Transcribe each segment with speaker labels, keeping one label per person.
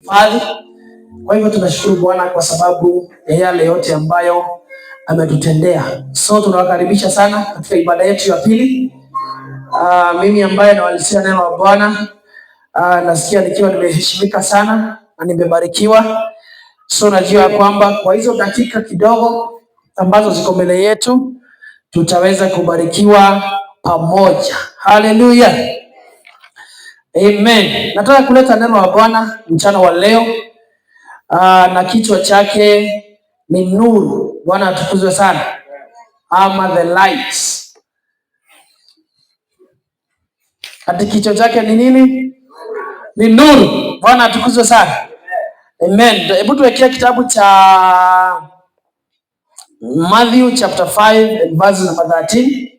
Speaker 1: Hifadhi. Kwa hivyo tunashukuru Bwana kwa sababu ya yale yote ambayo ametutendea. So tunawakaribisha sana katika ibada yetu ya pili. Mimi ambaye nawalisia neno la Bwana, nasikia nikiwa nimeheshimika sana na nimebarikiwa. So najua kwamba kwa hizo dakika kidogo ambazo ziko mbele yetu tutaweza kubarikiwa pamoja. Haleluya. Amen. Nataka kuleta neno la Bwana mchana wa leo. Na kichwa chake ni nuru. Bwana atukuzwe sana. Ama the lights. Hadi kichwa chake ni nini? Ni nuru. Bwana atukuzwe sana. Amen. Hebu tuwekea kitabu cha Matthew chapter 5 and verse number 13.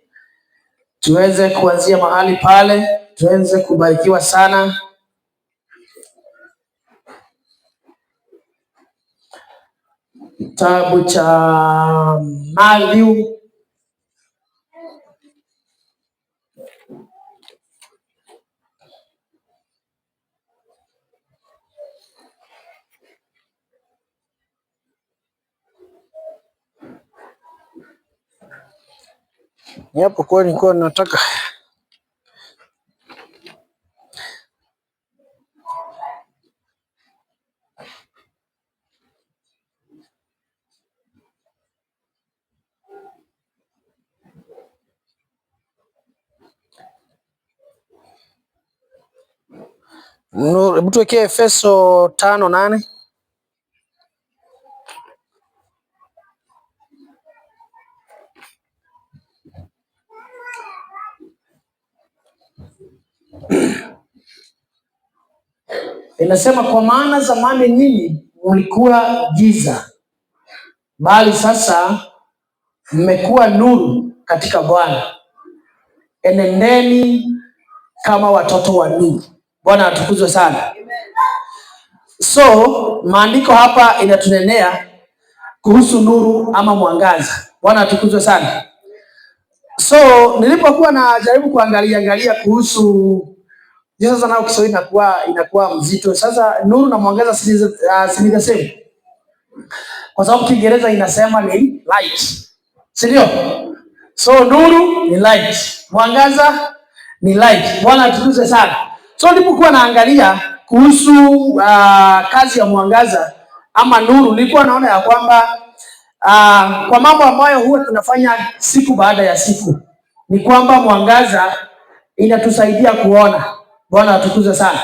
Speaker 1: Tuweze kuanzia mahali pale, tuweze kubarikiwa sana. Kitabu cha Matthew yapo kwa nilikuwa nataka hebu tuwekee Efeso 5:8. Inasema, kwa maana zamani nyinyi mlikuwa giza, bali sasa mmekuwa nuru katika Bwana. Enendeni kama watoto wa nuru. Bwana atukuzwe sana. So maandiko hapa inatunenea kuhusu nuru ama mwangaza. Bwana atukuzwe sana. So nilipokuwa najaribu kuangalia kuhusu sasa, nao Kiswahili inakuwa mzito. Sasa nuru na mwangaza si the same. Kwa sababu Kiingereza inasema ni light. Si ndio? So nuru ni light, mwangaza ni light. Bwana atukuzwe sana. So nilipokuwa naangalia kuhusu kazi ya mwangaza ama nuru, nilikuwa naona ya kwamba kwa mambo ambayo huwa tunafanya siku baada ya siku ni kwamba mwangaza inatusaidia kuona. Bwana atukuzwe sana.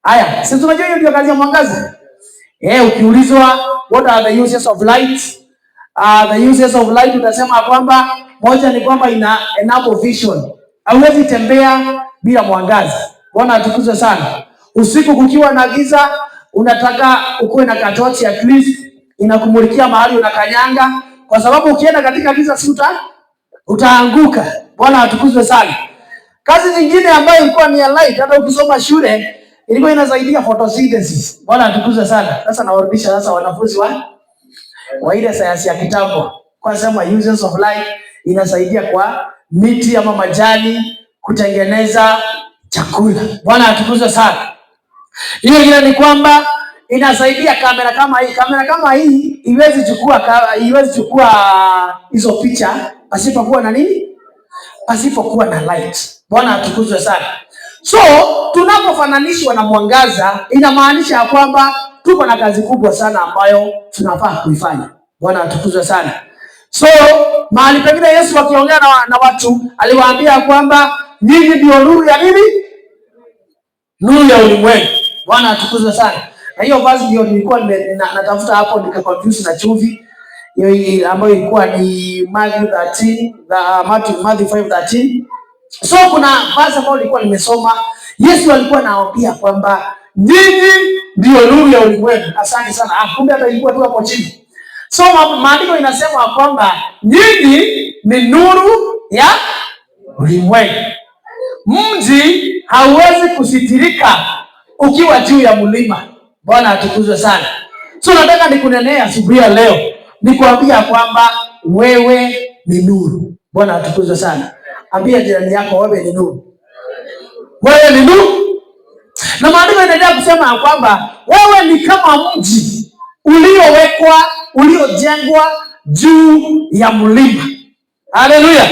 Speaker 1: Haya, sisi tunajua hiyo ndio kazi ya mwangaza. Ukiulizwa what are the uses of light? The uses of light utasema kwamba moja ni kwamba ina enable vision. Hauwezi tembea bila mwangaza. Bwana atukuzwe sana. Usiku kukiwa na giza, unataka ukuwe na katochi at least inakumulikia mahali unakanyanga, kwa sababu ukienda katika giza si utaanguka. Bwana atukuzwe sana. Kazi nyingine ambayo ilikuwa ni ya light, hata ukisoma shule ilikuwa inasaidia photosynthesis. Bwana atukuzwe sana. Sasa nawarudisha sasa wanafunzi wa ile sayansi ya kitambo. Kwa sababu uses of light inasaidia kwa miti ama majani kutengeneza chakula. Bwana atukuzwe sana. Hiyo ile ni kwamba inasaidia kamera kama hii. Kamera kama hii iwezi chukua hizo picha pasipokuwa na nini? Pasipokuwa na light. Bwana atukuzwe sana. So tunapofananishwa na mwangaza, inamaanisha kwamba tuko na kazi kubwa sana ambayo tunafaa kuifanya. Bwana atukuzwe sana. So mahali pengine Yesu akiongea na watu aliwaambia kwamba nyinyi ndio nuru ya nini? Nuru ya ulimwengu. Bwana atukuzwe sana. Na hiyo basi ndio nilikuwa natafuta hapo, nikaconfuse na chumvi hiyo ambayo ilikuwa ni Matthew 5:13. So kuna basi ambayo nilikuwa nimesoma, Yesu alikuwa anawaambia kwamba nyinyi ndio nuru ya ulimwengu. Asante sana. Kumbe hata ilikuwa tu hapo chini. So maandiko inasema kwamba nyinyi ni nuru ya ulimwengu. Mji hauwezi kusitirika ukiwa juu ya mlima. Bwana atukuzwe sana. So nataka nikunenea asubuhi ya leo, nikwambia kwamba wewe ni nuru. Bwana atukuzwe sana. Ambia jirani yako wewe ni nuru. Wewe ni nuru. Na maandiko yanaendelea kusema kwamba wewe ni kama mji uliojengwa juu ya mlima. Haleluya.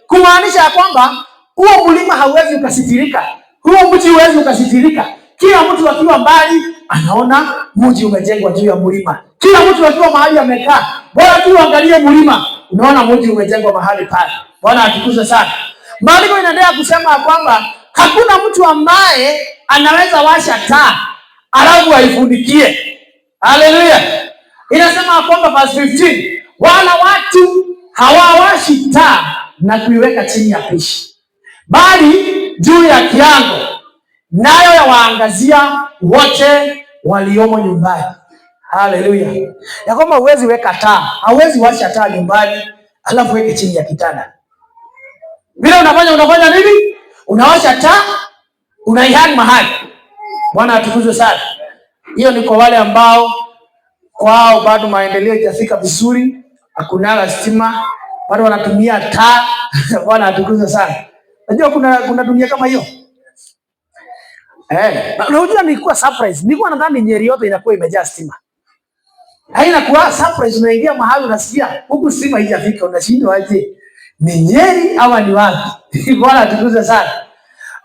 Speaker 1: Kumaanisha ya kwamba huo mlima hauwezi ukasitirika. Huo mji huwezi ukasitirika. Kila mtu akiwa mbali anaona mji umejengwa juu ya mlima. Kila mtu akiwa mahali amekaa, bora tu angalie mlima, unaona mji umejengwa mahali pale. Bwana atukuzwe sana. Maandiko inaendelea kusema kwamba hakuna mtu ambaye anaweza washa taa alafu aifunikie. Haleluya. Inasema kwamba verse 15, wala watu hawawashi taa na kuiweka chini ya pishi, bali juu ya kiango, nayo yawaangazia wote waliomo nyumbani. Haleluya. Ya kwamba huwezi weka taa, hauwezi washa taa nyumbani alafu weke chini ya kitanda. Vile unafanya nini? Unawasha taa, unaihang mahali. Bwana atukuzwe sana. Hiyo ni kwa wale ambao kwao bado maendeleo haijafika vizuri, hakuna stima, bado wanatumia taa. Bwana atukuzwe sana. Unajua kuna dunia kama hiyo. Unajua nilikuwa surprise. Nilikuwa nadhani Nyeri yote inakuwa imejaa stima. Haina kuwa surprise, unaingia mahali unasikia huku stima haijafika, unashindwa aje? Ni Nyeri ama ni wapi? Bwana atukuzwe sana.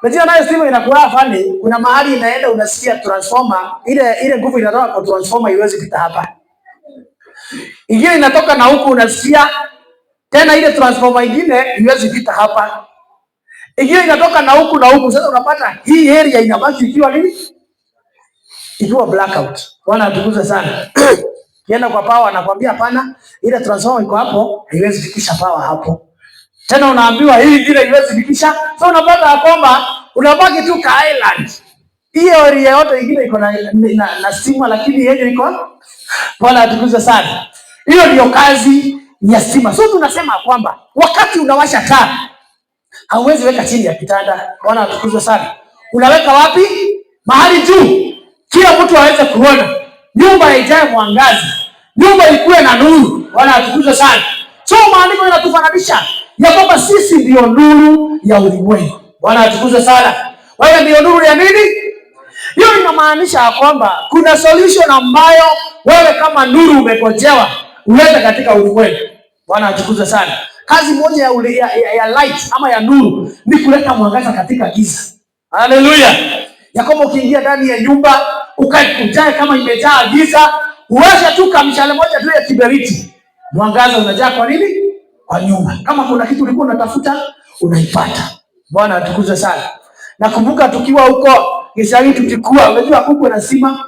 Speaker 1: Unajua nayo stima inakuwa fani, kuna mahali inaenda unasikia transformer, ile nguvu inatoka kwa transformer haiwezi kupita hapa. Ingine inatoka na huku unasikia tena ile transformer ingine haiwezi kupita hapa. Ingine inatoka na huku na huku, sasa unapata hii area inabaki ikiwa nini? Ikiwa blackout. Bwana atukuzwe sana. Kienda kwa power anakuambia hapana, ile transformer iko hapo, haiwezi fikisha power hapo. Tena unaambiwa hii ingine haiwezi fikisha. So unapata kwamba unabaki tu ka island. Hiyo area yote ingine iko na stima, lakini yeye iko. Bwana atukuzwe sana. Hiyo ndio kazi ya stima. So tunasema kwamba wakati unawasha taa hauwezi weka chini ya kitanda. Bwana atukuzwe sana. Unaweka wapi? Mahali juu. Kila mtu aweze kuona. Nyumba ijae mwangazi. Nyumba ikuwe na nuru. Bwana atukuzwe sana. So maandiko yanatufananisha ya kwamba sisi ndio nuru ya ulimwengu. Bwana atukuzwe sana. Wewe ndio nuru ya nini? Hiyo inamaanisha kwamba kuna solution ambayo wewe kama nuru umekojewa ulete katika ulimwengu. Bwana atukuzwe sana. Kazi moja ya light ama ya nuru ni kuleta mwangaza katika giza. Haleluya. Ya kwamba ukiingia ndani ya nyumba ukae kama imejaa giza, uwashe tu kamshale moja tu ya kiberiti, mwangaza unajaa kwa nini? Kwa nyumba. Kama kuna kitu ulikuwa unatafuta unaipata. Bwana atukuzwe sana. Nakumbuka tukiwa huko Gishari tukikua, unajua huko na sima,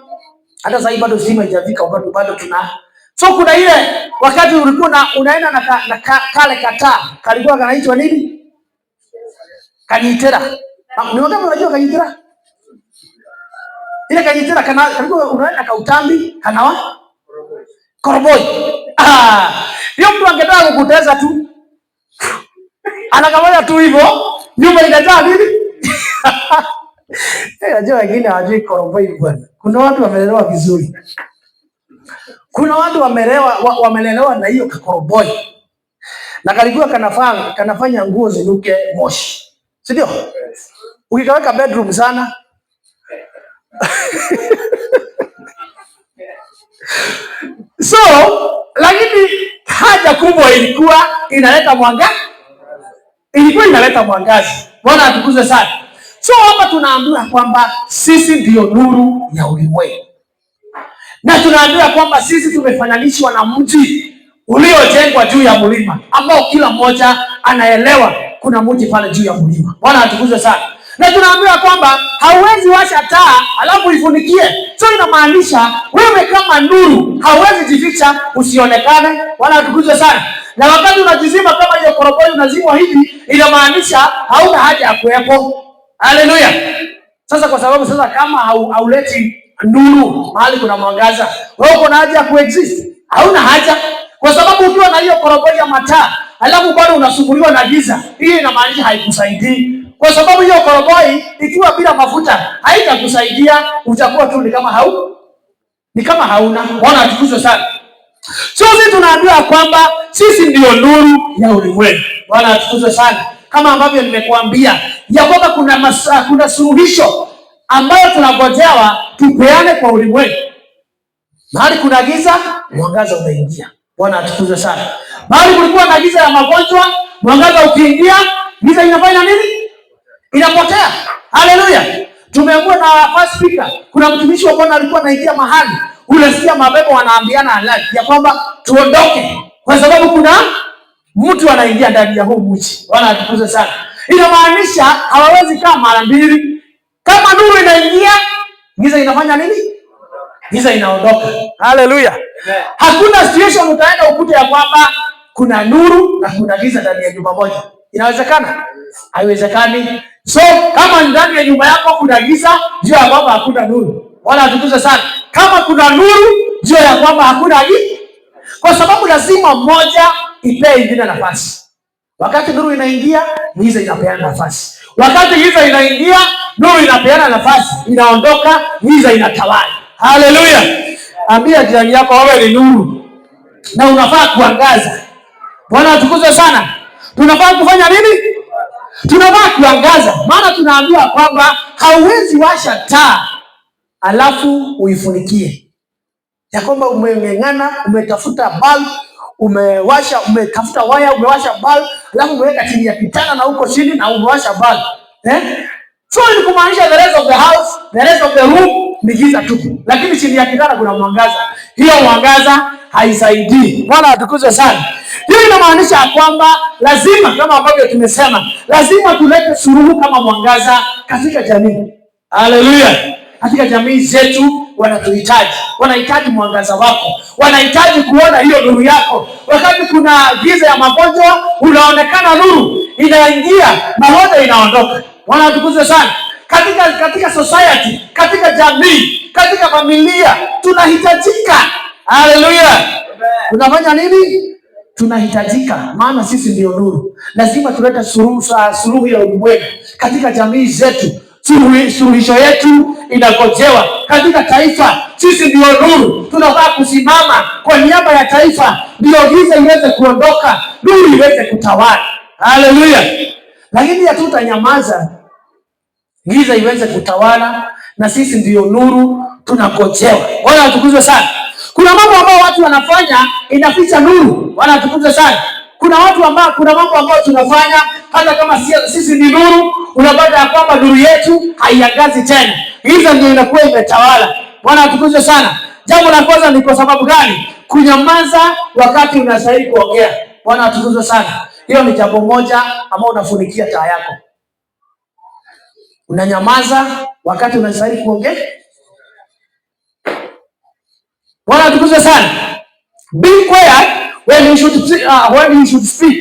Speaker 1: hata sasa bado sima haijafika, wakati bado tuna. So kuna ile wakati ulikuwa unaenda na kale kataa, kalikuwa kanaitwa nini? Kanyitera. Ni wakati unajua kanyitera? Ile kanyitera kalikuwa unaenda kautambi, kanawa koroboi. Hiyo mtu angetaka kukuteza tu. Anakamata tu hivyo, nyumba inajaa nini? Unajua wengine hawajui koroboi bwana. Kuna watu wamelelewa vizuri. Kuna watu wamelelewa na hiyo koroboi. Na kalikuwa kanafanya nguo zinuke moshi. Si ndio? Ukikaweka bedroom sana. So, lakini haja kubwa ilikuwa inaleta mwangaza. Ilikuwa inaleta mwangaza. Bwana atukuzwe sana. So hapa tunaambiwa kwamba sisi ndio nuru ya ulimwengu. Na tunaambiwa kwamba sisi tumefananishwa na mji uliojengwa juu ya mlima, ambao kila mmoja anaelewa kuna mji pale juu ya mlima. Bwana atukuzwe sana. Na tunaambiwa kwamba hauwezi washa taa alafu ifunikie. So inamaanisha wewe kama nuru hauwezi jificha usionekane. Bwana atukuzwe sana. Na wakati unajizima kama hiyo koroboi unazimwa hivi, inamaanisha hauna haja ya kuwepo. Haleluya. Sasa kwa sababu sasa kama hauleti nuru mahali kuna mwangaza, wewe uko na haja ya kuexist? Hauna haja. Kwa sababu ukiwa na hiyo koroboi ya mataa alafu bado unasumbuliwa na giza, hiyo inamaanisha haikusaidii. Kwa sababu hiyo koroboi ikiwa bila mafuta haitakusaidia, utakuwa tu ni kama hauna. Bwana atukuzwe sana. So sisi tunaambiwa kwamba sisi ndio nuru ya ulimwengu. Bwana atukuzwe sana. Kama ambavyo nimekuambia ya kwamba kuna suluhisho ambayo tunagojewa tupeane kwa ulimwengu. Mahali kuna giza, mwangaza umeingia. Bwana atukuzwe sana. Mahali kulikuwa na giza ya magonjwa, mwangaza ukiingia, giza inafanya nini? Inapotea. Haleluya. Tumeambiwa na first speaker, kuna mtumishi wa Bwana alikuwa anaingia mahali, unasikia mapepo wanaambiana alert ya kwamba tuondoke, kwa sababu kuna mtu anaingia ndani ya huu mji. Bwana atukuzwe sana. Inamaanisha hawawezi kaa mara mbili. Kama nuru inaingia, giza inafanya nini? Giza inaondoka. Haleluya. Hakuna situation utaenda ukute ya kwamba kuna nuru na kuna giza ndani ya nyumba moja. Inawezekana? Haiwezekani. So kama ndani ya nyumba yako kuna giza, jua ya kwamba hakuna nuru. Wala atukuzwe sana. Kama kuna nuru, jua ya kwamba hakuna giza. Kwa sababu lazima mmoja ipee ingine nafasi. Wakati nuru inaingia, giza inapeana nafasi. Wakati giza inaingia, nuru inapeana nafasi. Inaondoka, giza inatawala. Haleluya. Ambia jirani yako wewe ni nuru na unafaa kuangaza. Bwana atukuzwe sana. Tunafaa kufanya nini? Tunafaa kuangaza. Maana tunaambiwa kwamba hauwezi washa taa alafu uifunikie. Ya kwamba umeng'ang'ana, umetafuta bulb, umetafuta waya, umewasha bulb, alafu umeweka chini ya kitanda na huko chini na umewasha bulb. So ni kumaanisha the rest of the house, the rest of the room ni giza tupu. Lakini chini ya kitanda kuna mwangaza. Hiyo mwangaza haisaidii. Bwana atukuzwe sana. Hiyo inamaanisha kwamba lazima, kama ambavyo tumesema, lazima tulete suluhu kama mwangaza katika jamii. Haleluya. Katika jamii zetu wanatuhitaji. Wanahitaji mwangaza wako. Wanahitaji kuona hiyo nuru yako. Wakati kuna giza ya magonjwa, unaonekana nuru inaingia, magonjwa inaondoka. Bwana atukuzwe sana. Katika society, katika jamii, katika familia tunahitajika. Haleluya. Tunafanya nini? Tunahitajika, maana sisi ndio nuru. Lazima tulete suluhu ya ulimwengu katika jamii zetu. Suluhisho yetu inagojewa katika taifa. Sisi ndio nuru. Tunafaa kusimama kwa niaba ya taifa, ndio giza iweze kuondoka, nuru iweze kutawala. Haleluya. Lakini hatutanyamaza giza iweze kutawala, na sisi ndio nuru tunagojewa. Bwana atukuzwe sana. Kuna mambo ambayo watu wanafanya inaficha nuru. Bwana atukuzwe sana. Kuna mambo ambayo tunafanya hata kama sisi ni nuru, unapata ya kwamba nuru yetu haiangazi tena. Hizo ndio inakuwa imetawala. Bwana atukuzwe sana. Jambo la kwanza ni kwa sababu gani? Kunyamaza wakati unastahili kuongea. Bwana atukuzwe sana. Hiyo ni jambo moja ambao unafunikia taa yako. Unanyamaza wakati unastahili kuongea. Bwana atukuzwe sana. Be quiet when you should speak.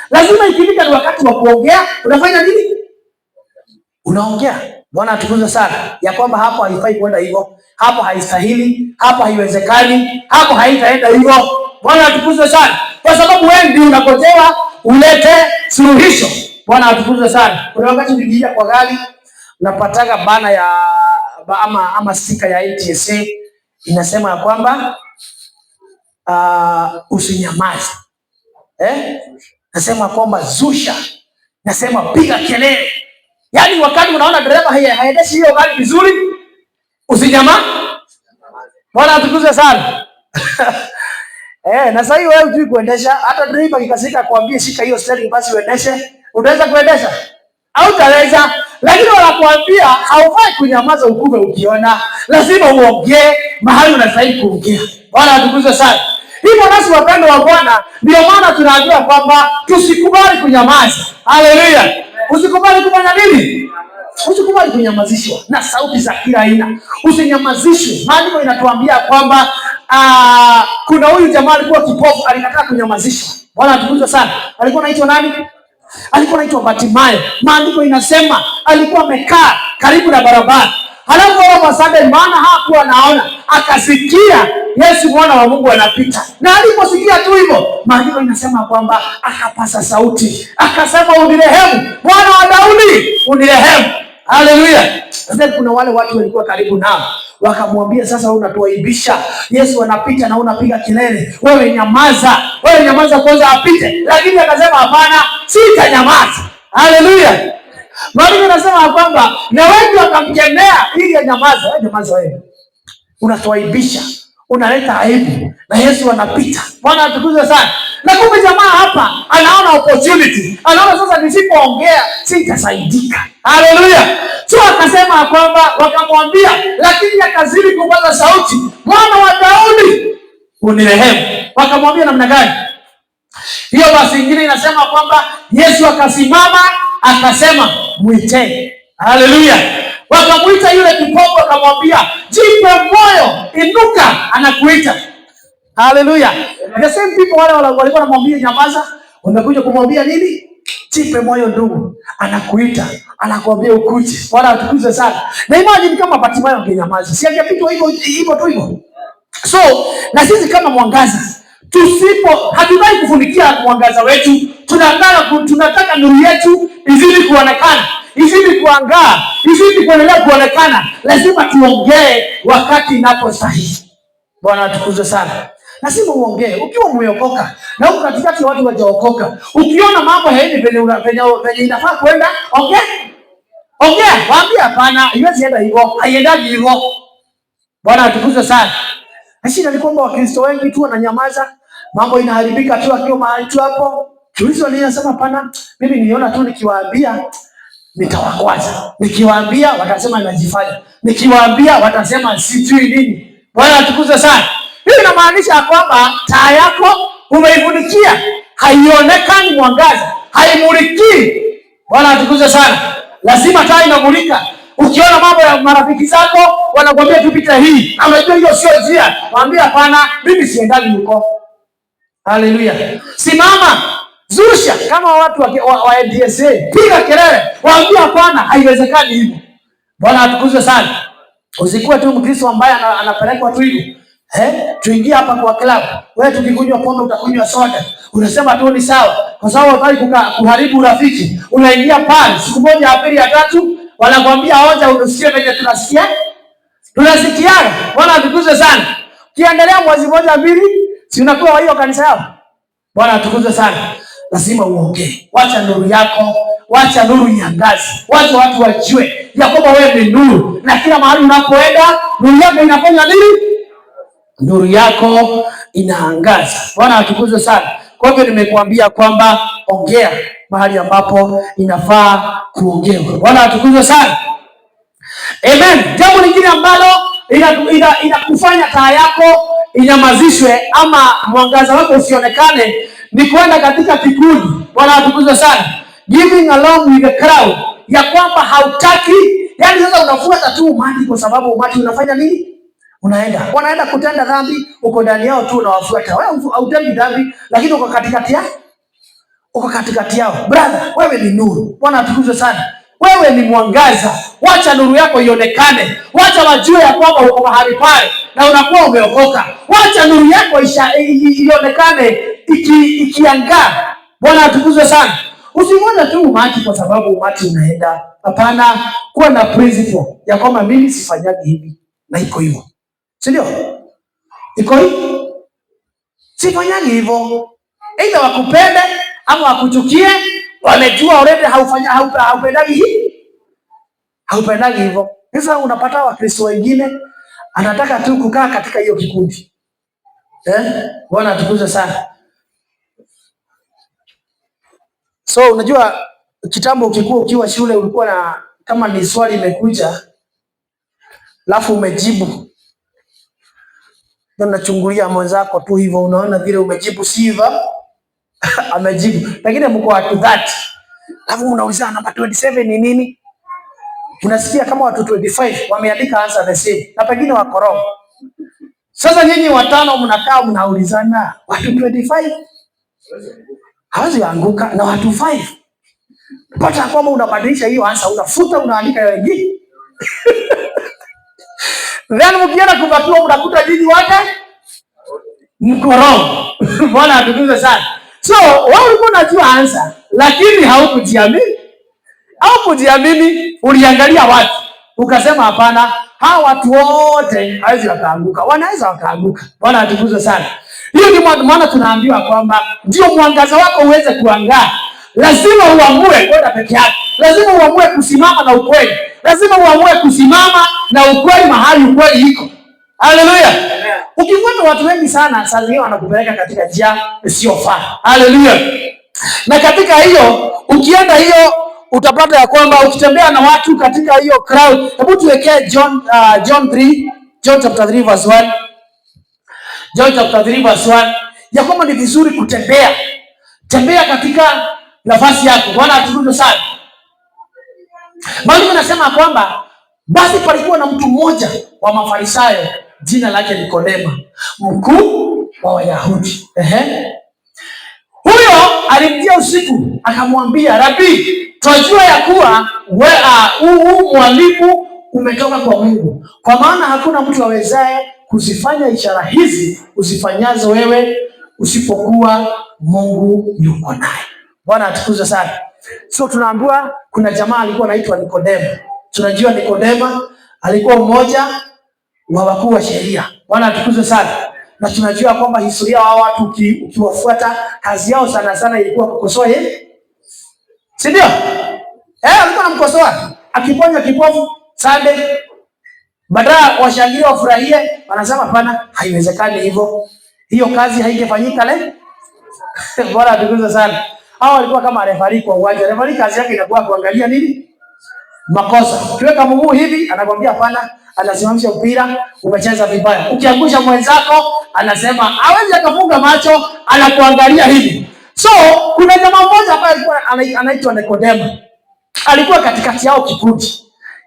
Speaker 1: Lazima ikifika ni wakati wa kuongea, unafanya nini? Unaongea. Bwana atukuzwe sana. Ya kwamba hapo haifai kwenda hivyo. Hapo haistahili, hapo haiwezekani, hapo haitaenda hivyo. Bwana atukuzwe sana. Kwa sababu wewe ndio unakojewa ulete suluhisho. Bwana atukuzwe sana. Kuna wakati ukiingia kwa gari unapataga bana ya ama stika ya NTSA inasema ya kwamba usinyamaze. Nasema kwamba zusha. Nasema piga kelele. Yaani wakati unaona dereva haendeshi hiyo gari vizuri, usinyamaze. Bwana atukuzwe sana. Na sasa hiyo wewe hujui kuendesha, hata dereva kikasika kuambia shika hiyo steering basi uendeshe, utaweza kuendesha? Hautaweza. Lakini wanakuambia haufai kunyamaza ukume ukiona. Lazima uongee mahali unastahili kuongea. Bwana atukuzwe sana. Hivyo nasi wapendwa wa Bwana, ndio maana tunaambiwa kwamba tusikubali kunyamaza. Haleluya. Usikubali kufanya nini? Usikubali kunyamazishwa na sauti za kila aina. Usinyamazishwe. Maandiko inatuambia kwamba kuna huyu jamaa alikuwa kipofu, alikataa kunyamazishwa. Bwana atukuzwe sana. Alikuwa anaitwa nani? Alikuwa anaitwa Bartimayo. Maandiko inasema alikuwa amekaa karibu na barabara. Halafu wao Sunday, maana hakuwa anaona, akasikia Yesu mwana wa Mungu anapita. Na aliposikia tu hivyo, maandiko inasema kwamba akapasa sauti, akasema unirehemu, Bwana wa Daudi, unirehemu. Haleluya. Sasa kuna wale watu walikuwa karibu nao, wakamwambia sasa wewe unatuaibisha. Yesu anapita na unapiga kelele. Wewe nyamaza. Wewe nyamaza kwanza apite. Lakini akasema hapana, sitanyamaza. Haleluya. Maandiko yanasema kwamba na wengi wakamkemea ili anyamaze. Nyamaza wewe. Unatuaibisha, unaleta aibu na Yesu anapita. Bwana atukuzwe sana. Na kumbe jamaa hapa anaona opportunity. Anaona sasa nisipoongea sitasaidika. Haleluya. So akasema kwamba wakamwambia, lakini akazidi kupaza sauti, Mwana wa Daudi, unirehemu. Wakamwambia namna gani? Hiyo basi ingine inasema kwamba Yesu akasimama akasema, mwiteni. Haleluya. Wakamuita yule kipofu akamwambia, jipe moyo, inuka, anakuita. Haleluya. The same people wale walikuwa wanamwambia nyamaza, wamekuja kumwambia nini? Jipe moyo ndugu, anakuita, anakuambia ukuje. Bwana atukuzwe sana. Na imagine kama Bartimayo angenyamaza, si angepitwa hivyo tu. So na sisi kama mwangaza, hatutaki kufunikia mwangaza wetu, tunataka nuru yetu izidi kuonekana, izidi kuangaa, izidi kuendelea kuonekana. Lazima tuongee wakati inapostahili. Bwana atukuzwe sana. Lazima uongee ukiwa umeokoka na uko katikati ya watu wajaokoka. Ukiona mambo haendi penye inafaa kwenda, ongea. Waambie hapana, haiwezi enda hivyo, haiendaji hivyo. Bwana atukuzwe sana. Shida ni kwamba Wakristo wengi tu wananyamaza, mambo inaharibika tu akiwa mahali tu hapo. Tulizo ninasema hapana, mimi niona tu nikiwaambia nitawakwaza. Nikiwaambia watasema ninajifanya. Nikiwaambia watasema sijui nini. Bwana atukuzwe sana. Hii inamaanisha kwamba taa yako umeifunikia, haionekani mwangaza, haimuliki. Bwana atukuzwe sana. Lazima taa inamulika. Ukiona mambo ya marafiki zako wanakuambia tupita hii, na unajua hiyo sio njia, waambie hapana, mimi siendani huko. Haleluya. Simama, zusha kama watu wa NDSA, piga kelele, waambie hapana, haiwezekani hivyo. Bwana atukuzwe sana. Usikuwe tu Mkristo ambaye anapelekwa tu hivyo. Tuingie hapa kwa club. Wewe tukikunywa pombe utakunywa soda. Unasema tu ni sawa. Kwa sababu unataka kuharibu urafiki. Unaingia pale siku moja ya pili ya tatu, wanakuambia hoja unasikia venye tunasikia. Tunasikiana. Bwana atukuzwe sana. Kiendelea mwezi mmoja mbili, si unakuwa wa hiyo kanisa yao. Bwana atukuzwe sana. Lazima uongee. Wacha nuru yako, wacha nuru iangaze. Wacha watu wajue ya kwamba wewe ni nuru. Na kila mahali unapoenda, nuru yako inafanya nini? Nuru yako inaangaza. Bwana atukuzwe sana. Kwa hivyo nimekuambia kwamba ongea mahali ambapo inafaa kuongewa. Bwana atukuzwe sana. Amen. Jambo lingine ambalo inakufanya taa yako inyamazishwe ama mwangaza wako usionekane ni kwenda katika kikundi. Bwana atukuzwe sana. Giving along with the crowd. Ya kwamba hautaki, yani sasa unafuata tu umati kwa sababu umati unafanya nini? Wanaenda kutenda dhambi, uko ndani yao tu unawafuata. Wewe hautendi dhambi, lakini uko katikati yao. Brother, wewe ni nuru. Bwana atukuzwe sana. Wewe ni mwangaza. Wacha nuru yako ionekane. Wacha wajue ya kwamba uko mahali pale na unakuwa umeokoka. Wacha nuru yako ionekane ikiangaa. Bwana atukuzwe sana. Usingoje tu umati kwa sababu umati unaenda. Hapana, kuwa na principle ya kwamba mimi sifanyagi hivi na iko hivyo. Si ndio? Iko hivyo. Sifanyagi hivyo. Aidha wakupende ama wakuchukie, wamejua already haupendagi hivi. Haupendagi hivyo. Sasa unapata Wakristo wengine anataka tu kukaa katika hiyo kikundi. Bwana atukuzwe sana. So unajua kitambo ukiwa shule ulikuwa na kama ni swali imekuja alafu umejibu. Ndio nachungulia mwenzako tu hivyo, unaona vile umejibu siva amejibu. Lakini mko watu 30. Alafu mnaulizana namba 27 ni nini? Unasikia kama watu 25 wameandika answer the same. Na pengine wako wrong. Sasa nyinyi watano mnakaa mnaulizana watu 25 hawezi anguka na watu 5. Pata kwamba unabadilisha hiyo answer, unafuta unaandika ya wengine. Then mkienda kubatua mnakuta jiji wake mko wrong. Bwana atukuzwe sana. So wewe ulikuwa unajua answer lakini haukujiamini. Uliangalia watu ukasema hapana, hawa watu wote hawezi wakaanguka. Wanaweza wakaanguka. Bwana atukuzwe sana. Hiyo ni maana tunaambiwa kwamba ndio mwangaza wako uweze kuangaa. lazima uamue kwenda peke yako. Lazima uamue kusimama na ukweli. Lazima uamue kusimama na ukweli mahali ukweli iko. Haleluya. Ukifuata watu wengi sana, saa zingine wanakupeleka katika njia isiyofaa. Haleluya. Na katika hiyo, ukienda hiyo, utapata ya kwamba ukitembea na watu katika hiyo crowd. Hebu tuwekee John chapter 3 verse 1. John chapter 3 verse 1. Ya kwamba ni vizuri kutembea. Tembea katika nafasi yako. Bwana atukuze sana. Maandiko yanasema kwamba basi palikuwa na mtu mmoja wa Mafarisayo, jina lake Nikodema, mkuu wa Wayahudi. Huyo alimjia usiku akamwambia, Rabi, twajua ya kuwa huu mwalimu umetoka kwa Mungu, kwa maana hakuna mtu awezaye kuzifanya ishara hizi uzifanyazo wewe usipokuwa Mungu yuko naye. Bwana atukuzwe sana. So tunaambiwa kuna jamaa alikuwa anaitwa Nikodema. Tunajua Nikodema alikuwa mmoja wa wakuu wa sheria. Bwana atukuzwe sana. Na tunajua kwamba historia wa watu ukiwafuata, kazi yao sana sana ilikuwa kukosoa yeye. Si ndio? Alikuwa anamkosoa. Akiponya kipofu Sunday, badala washangilie wafurahie, wanasema hapana, haiwezekani hivyo. Hiyo kazi haingefanyika leo. Bwana atukuzwe sana. Hao walikuwa kama referee kwa uwanja. Referee kazi yake inakuwa kuangalia nini? Makosa. Ukiweka mguu hivi, anakwambia hapana, anasimamisha mpira, umecheza vibaya. Ukiangusha mwenzako, anasema hawezi akafunga macho, anakuangalia hivi. So, kuna jamaa mmoja ambaye alikuwa anaitwa Nikodema. Alikuwa katikati yao kikundi.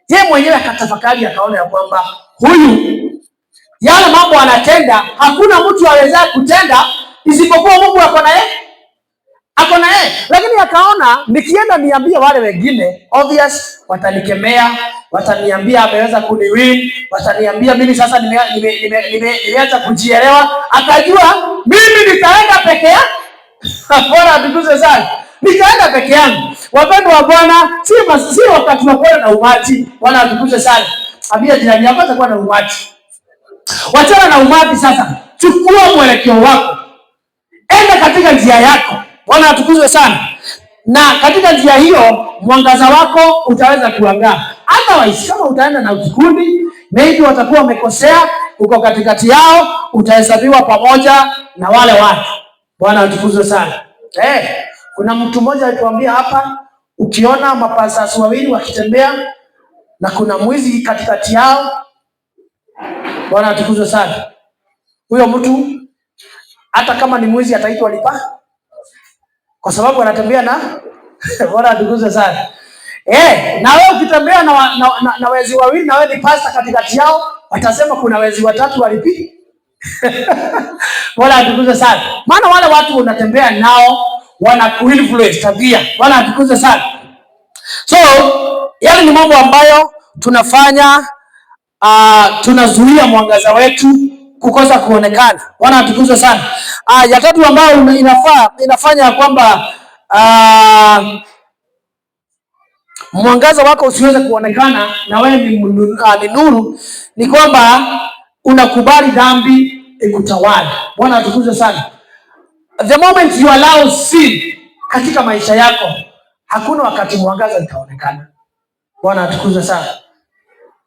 Speaker 1: Yeye mwenyewe akatafakari, akaona ya kwamba huyu yale mambo anatenda, hakuna mtu aweza kutenda isipokuwa Mungu ako na yeye. Lakini akaona nikienda niambie wale wengine, obvious watanikemea, wataniambia ameweza kuniwin, wataniambia mimi sasa nimeanza kujielewa. Akajua mimi nitaenda peke yangu. Bwana atukuze sana. Nitaenda peke yangu. Wapendwa wa Bwana, si wakati wa kuwa na umati. Bwana atukuze sana. Ambia jirani yako atakuwa na umati. Wachana na umati sasa. Chukua mwelekeo wako. Enda katika njia yako. Bwana atukuzwe sana. Na katika njia hiyo mwangaza wako utaweza kuangaa. Otherwise kama utaenda na kikundi, maybe watakuwa wamekosea, uko katikati yao, utahesabiwa pamoja na wale watu. Bwana atukuzwe sana. Kuna mtu mmoja alituambia hapa, ukiona mapasasi wawili wakitembea na kuna mwizi katikati yao, Bwana atukuzwe sana. Huyo mtu hata kama ni mwizi ataitwa lipa, kwa sababu anatembea na Bwana atukuzwe sana. Na wewe ukitembea na wezi wawili na wewe ni pasta katikati yao, watasema kuna wezi watatu walipi. Bwana atukuzwe sana. Maana wale watu unatembea nao wana kuinfluence tabia. Bwana atukuzwe sana. So, yale ni mambo ambayo tunafanya, tunazuia mwangaza wetu kukosa kuonekana. Bwana atukuzwe sana. Ya tatu ambayo inafanya kwamba mwangaza wako usiweze kuonekana na wewe ni nuru, ni kwamba unakubali dhambi ikutawala. Bwana atukuzwe sana. The moment you allow sin katika maisha yako, hakuna wakati mwangaza utaonekana. Bwana atukuzwe sana.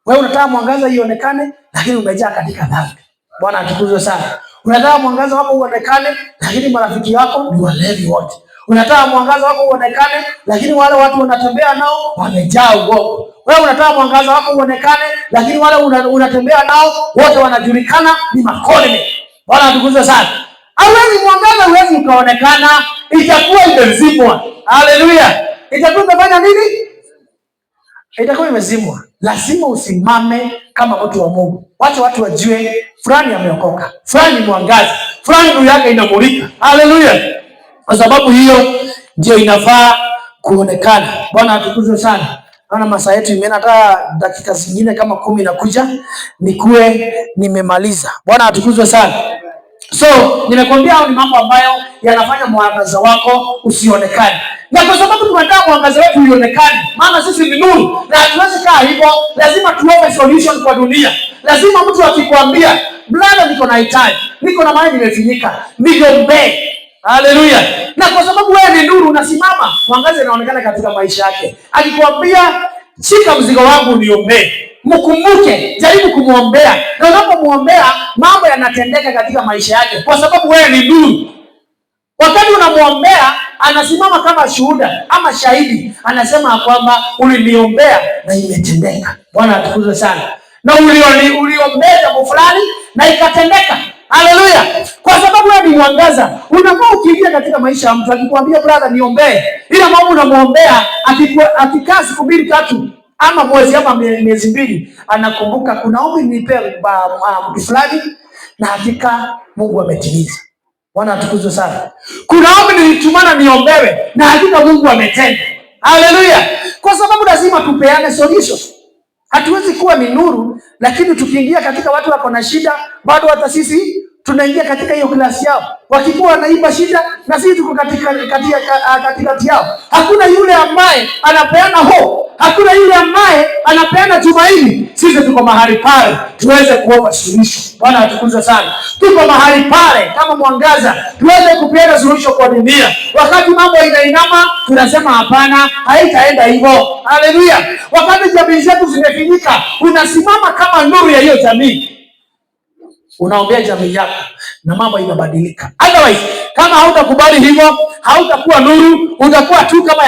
Speaker 1: Wewe unataka mwangaza ionekane, lakini umejaa katika dhambi. Bwana atukuzwe sana. Unataka mwangaza wako uonekane, lakini marafiki wako ni walevi wote. Unataka mwangaza wako uonekane, lakini wale watu unatembea nao wamejaa uongo. Wewe unataka mwangaza wako uonekane, lakini wale unatembea nao wote wanajulikana ni makoloni. Bwana atukuzwe sana. Hawezi mwangaza huwezi ukaonekana, itakuwa imezimwa. Haleluya. Itakuwa imefanya nini? Itakuwa imezimwa. Lazima usimame kama mtu wa Mungu. Wacha watu wajue fulani ameokoka, fulani mwangaza, fulani nuru yake inamulika. Haleluya. Kwa sababu hiyo ndio inafaa kuonekana. Bwana atukuzwe sana. Naona masaa yetu imeenda, hata dakika zingine kama 10 inakuja nikuwe nimemaliza. Bwana atukuzwe sana. So, nimekwambia hao ni mambo ambayo yanafanya mwangaza wako usionekane. Na kwa sababu tunataka mwangaza wetu uionekane, maana sisi ni nuru na hatuwezi kaa hivyo, lazima tuombe solution kwa dunia. Lazima mtu akikwambia, "Brother, niko na hitaji, niko na mahali nimefinyika, niombee." Haleluya. Na kwa sababu wewe ni nuru, unasimama, mwangaza inaonekana katika maisha yake. Akikwambia shika mzigo wangu niombee, mkumbuke, jaribu kumuombea. Na unapomuombea mambo yanatendeka katika maisha yake, kwa sababu wewe ni nuru. Wakati unamuombea anasimama kama shuhuda ama shahidi, anasema kwamba uliniombea na imetendeka. Bwana atukuzwe sana. Na uliombea jambo fulani na ikatendeka. Haleluya. Kwa sababu wewe ni mwangaza. Unakuwa ukiingia katika maisha ya mtu, akikwambia brother niombee, ila mambo unamuombea, akikaa siku 2 3 ama mwezi ama miezi 2, anakumbuka kuna ombi nilipea mtu fulani na hakika Mungu ametimiza. Bwana atukuzwe sana. Kuna ombi nilitumana niombewe na hakika Mungu ametenda. Haleluya. Kwa sababu lazima tupeane solution. Hatuwezi kuwa ni nuru lakini tukiingia katika watu wako na shida, bado hata sisi tunaingia katika hiyo klasi yao. Wakikuwa wanaiba shida na sisi tuko katikati yao. Hakuna yule ambaye anapeana hope, hakuna yule ambaye anapeana tumaini. Sisi tuko mahali pale tuweze kuomba suluhisho. Bwana atukuzwe sana. Tuko mahali pale kama mwangaza tuweze kupeana suluhisho kwa dunia. Wakati mambo inainama tunasema hapana, haitaenda hivyo. Haleluya. Wakati jamii zetu zimefinyika, unasimama kama nuru ya hiyo jamii. Unaombea jamii yako na mambo inabadilika. Otherwise, kama hautakubali hivyo, hautakuwa nuru, utakuwa tu kama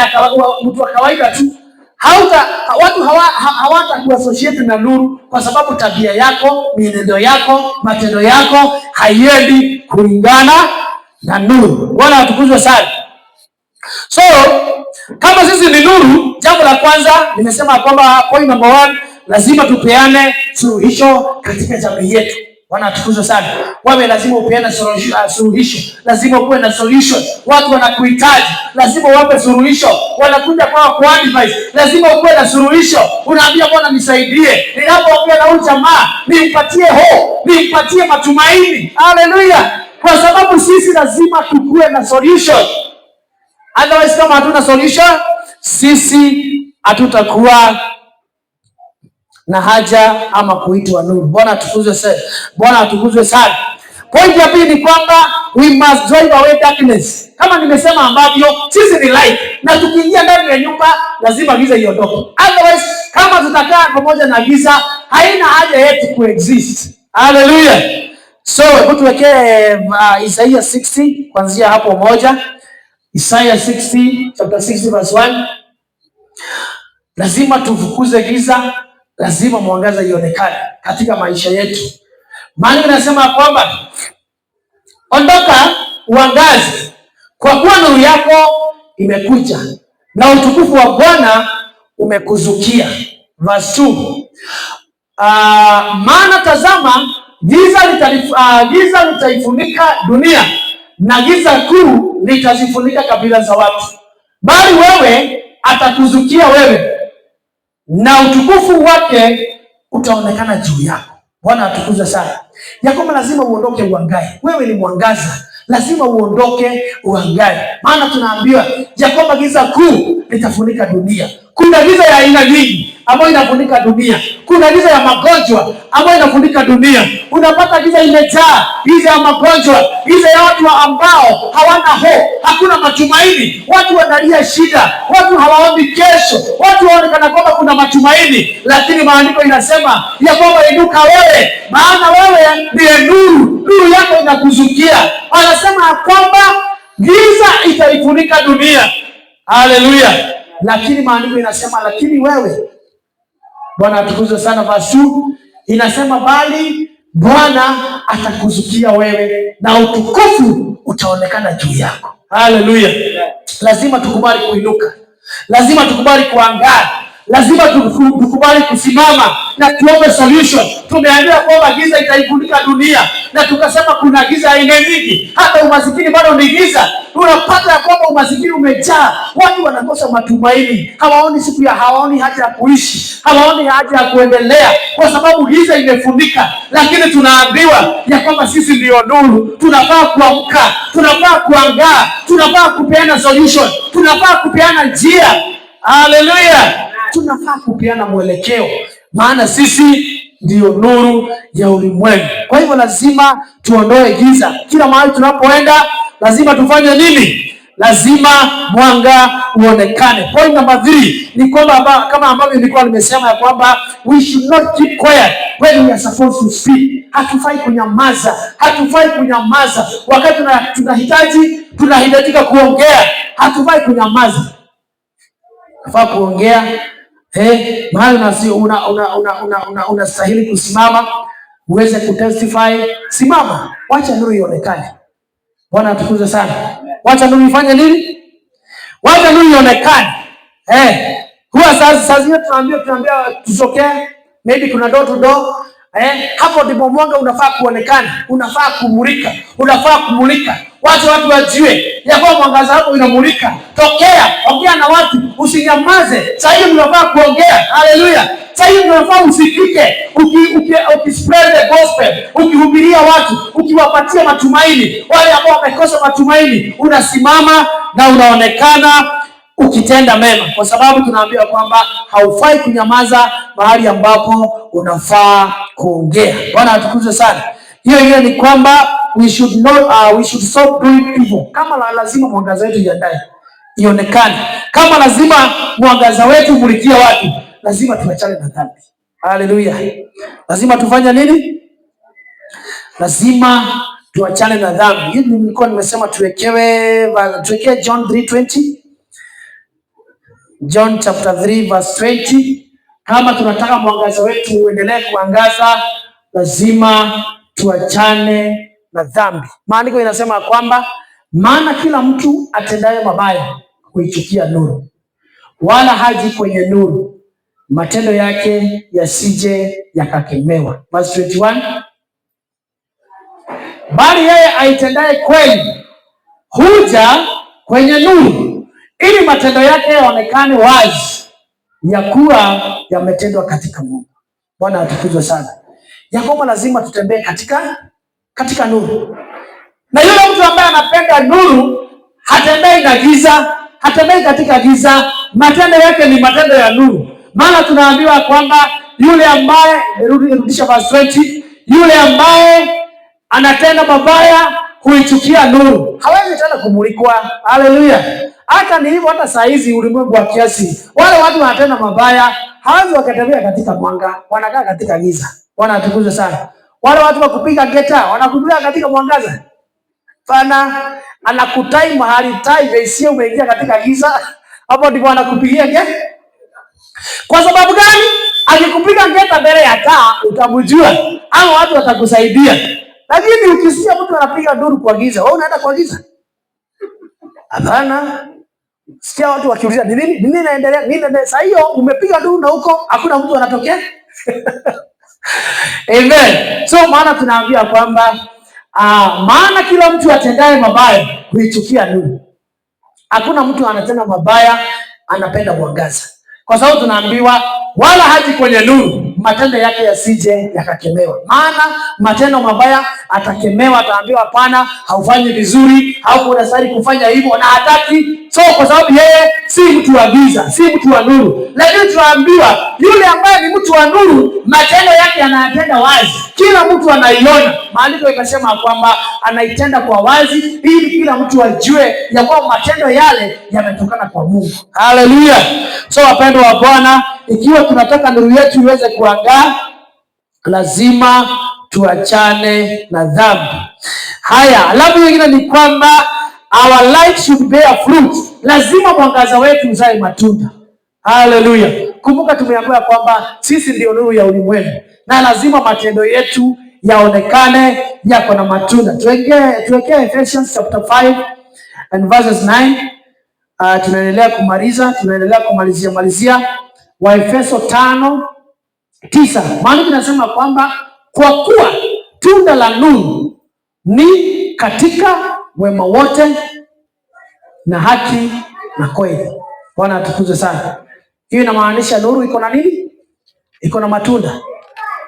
Speaker 1: mtu wa kawaida tu. Watu hawatakuassociate na nuru kwa sababu tabia yako, mienendo yako, matendo yako haiendi kulingana na nuru. Bwana atukuzwe sana. So, kama sisi ni nuru, jambo la kwanza nimesema kwamba point number 1, lazima tupeane suluhisho katika jamii yetu. Bwana atukuzwe sana. Wewe lazima upeane suluhisho. Lazima uwe na solution. Watu wanakuhitaji, lazima uwape suluhisho. Wanakuja kwa advice, lazima uwe na suluhisho. Unaambia Bwana nisaidie. Ninapoongea na huyu jamaa, nimpatie hope, nimpatie matumaini. Haleluya. Kwa sababu sisi lazima tukue na solution. Otherwise, kama hatuna solution, sisi hatutakuwa na haja ama kuitwa nuru. Bwana atukuzwe sana. Bwana atukuzwe sana. Point ya pili ni kwamba we must drive away darkness. Kama nimesema ambavyo sisi ni light, na tukiingia ndani ya nyumba lazima giza iondoke. Otherwise, kama tutakaa pamoja na giza, haina haja yetu kuexist. Hallelujah. So, hebu tuwekee Isaiah 60 kuanzia hapo 1. Isaiah 60 chapter 60 verse 1. Lazima tufukuze giza. Lazima mwangaza ionekane katika maisha yetu. Maana inasema kwamba ondoka uangaze, kwa kuwa nuru yako imekuja na utukufu wa Bwana umekuzukia. Verse 2. Maana tazama giza litaifunika dunia na giza kuu litazifunika kabila za watu, bali wewe atakuzukia wewe na utukufu wake utaonekana juu yako. Bwana atukuzwe sana. Yakobo lazima uondoke uangae. Wewe ni mwangaza, lazima uondoke uangae. Maana tunaambiwa Yakobo giza kuu litafunika dunia. Kuna giza ya aina nyingi ambayo inafunika dunia. Kuna giza ya magonjwa ambayo inafunika dunia. Unapata giza imejaa, giza ya magonjwa, giza ya watu ambao hawana hope, hakuna matumaini. Watu wanalia shida, watu hawaoni kesho, watu waonekana kwamba kuna matumaini, lakini maandiko inasema ya kwamba inuka wewe, maana wewe ndiye nuru, nuru yako inakuzukia. Anasema kwamba giza itaifunika dunia. Haleluya. Lakini maandiko inasema lakini wewe, Bwana atukuzwe sana. Verse 2 inasema bali Bwana atakuzukia wewe na utukufu utaonekana juu yako. Haleluya. Lazima tukubali kuinuka, lazima tukubali kuangaa, lazima tukubali kusimama na tuombe solution. Tumeambiwa kwamba giza itaifunika dunia na tukasema kuna giza aina nyingi. Hata umasikini bado ni giza. Unapata kwamba umasikini umejaa, watu wanakosa matumaini, hawaoni haja ya kuishi, hawaoni haja ya kuendelea kwa sababu giza imefunika. Lakini tunaambiwa ya kwamba sisi ndio nuru. Tunafaa kuamka, tunafaa kuangaa, tunafaa kupeana solution, tunafaa kupeana njia. Haleluya. Tunafaa kupeana mwelekeo, maana sisi ndio nuru ya ulimwengu. Kwa hivyo lazima tuondoe giza. Kila mahali tunapoenda lazima tufanye nini? Lazima mwanga uonekane. Point number 3 ni kwamba kama ambavyo nilikuwa nimesema ya kwamba we should not keep quiet when we are supposed to speak. Hatufai kunyamaza, hatufai kunyamaza wakati tunahitajika kuongea. Hatufai kunyamaza, tunafaa kuongea. Mahali unastahili kusimama uweze kutestify, simama, wacha nuru ionekane. Bwana atukuzwe sana. Wacha nuru ifanye nini? Wacha nuru ionekane. Huwa sasa zingine tunaambia tusokee, maybe kuna door to door. Hapo ndipo mwanga unafaa kuonekana, unafaa kumulika. Wacha watu wajue ya kwamba mwangaza wako inamulika. Tokea, ongea na watu, usinyamaze. Sasa hivi unafaa kuongea. Haleluya. Sasa hivi unafaa usikike, ukispread the gospel, ukihubiria watu, ukiwapatia matumaini wale ambao wamekosa matumaini. Unasimama na unaonekana ukitenda mema, kwa sababu tunaambiwa kwamba haufai kunyamaza mahali ambapo unafaa kuongea. Bwana atukuzwe sana. Hiyo ni kwamba we should stop doing evil. Kama lazima mwangaza wetu ionekane, kama lazima mwangaza wetu mulikia watu, lazima tuachane na dhambi. Haleluya. Lazima tufanye nini? Lazima tuachane na dhambi. Hivi nilikuwa nimesema tuwekee John 3:20. John chapter 3 verse 20. Kama tunataka mwangaza wetu uendelee kuangaza, lazima tuachane na dhambi. Maandiko inasema kwamba maana kila mtu atendaye mabaya huichukia nuru, wala haji kwenye nuru, matendo yake yasije yakakemewa. Verse 21. Bali yeye aitendaye kweli huja kwenye nuru, ili matendo yake yaonekane wazi, ya kuwa yametendwa katika Mungu. Bwana atukuzwe sana. Ya kwamba lazima tutembee katika nuru. Na yule mtu ambaye anapenda nuru hatembei na giza, hatembei katika giza. Matendo yake ni matendo ya nuru. Maana tunaambiwa kwamba yule ambaye, rudisha verse 20, yule ambaye anatenda mabaya huichukia nuru, hawezi tena kumulikwa. Haleluya. Hata ni hivyo, hata saa hizi ulimwengu wa kiasi, wale watu wanatenda mabaya hawezi wakatembea katika mwanga, wanakaa katika giza. Bwana atukuzwe sana. Wale watu wa kupiga geta wanakudulia katika mwangaza. Pana anakutai mahali tai veisia umeingia katika giza, hapo ndipo anakupigia geta. Kwa sababu gani? Akikupiga geta mbele ya taa utamjua, au watu watakusaidia. Lakini ukisikia mtu anapiga nduru kwa giza, wewe unaenda kwa giza? Hapana. Sikia watu wakiuliza nini inaendelea? Nini inaendelea? Sasa hiyo umepiga nduru na huko hakuna mtu anatokea. Amen. So maana tunaambia kwamba maana kila mtu atendaye mabaya huichukia nuru. Hakuna mtu anatenda mabaya anapenda mwangaza. Kwa sababu tunaambiwa wala haji kwenye nuru, matendo yake yasije yakakemewa. Maana matendo mabaya atakemewa, ataambiwa hapana, haufanyi vizuri, au unastahili kufanya hivyo, na hataki. So kwa sababu yeye si mtu wa giza, si mtu wa nuru. Lakini tunaambiwa yule ambaye ni mtu wa nuru, matendo yake anayatenda wazi, kila mtu anaiona. Maandiko ikasema kwamba anaitenda kwa wazi, ili kila mtu ajue ya kwamba matendo yale yametokana kwa Mungu. Haleluya. So wapendwa wa Bwana, ikiwa tunataka nuru yetu iweze kuangaa, lazima tuachane na dhambi. Haya, alafu nyingine ni kwamba our light should bear fruit. Lazima mwangaza wetu uzae matunda. Haleluya. Kumbuka tumeambiwa kwamba sisi ndio nuru ya ulimwengu, na lazima matendo yetu yaonekane yako na matunda. Tuwekee Ephesians chapter 5 and verses 9. Tunaendelea kumalizia Waefeso 5:9. Maana tunasema kwamba kwa kuwa tunda la nuru ni katika wema wote na haki na kweli. Bwana atukuzwe sana. Hiyo inamaanisha nuru iko na nini? Iko na matunda.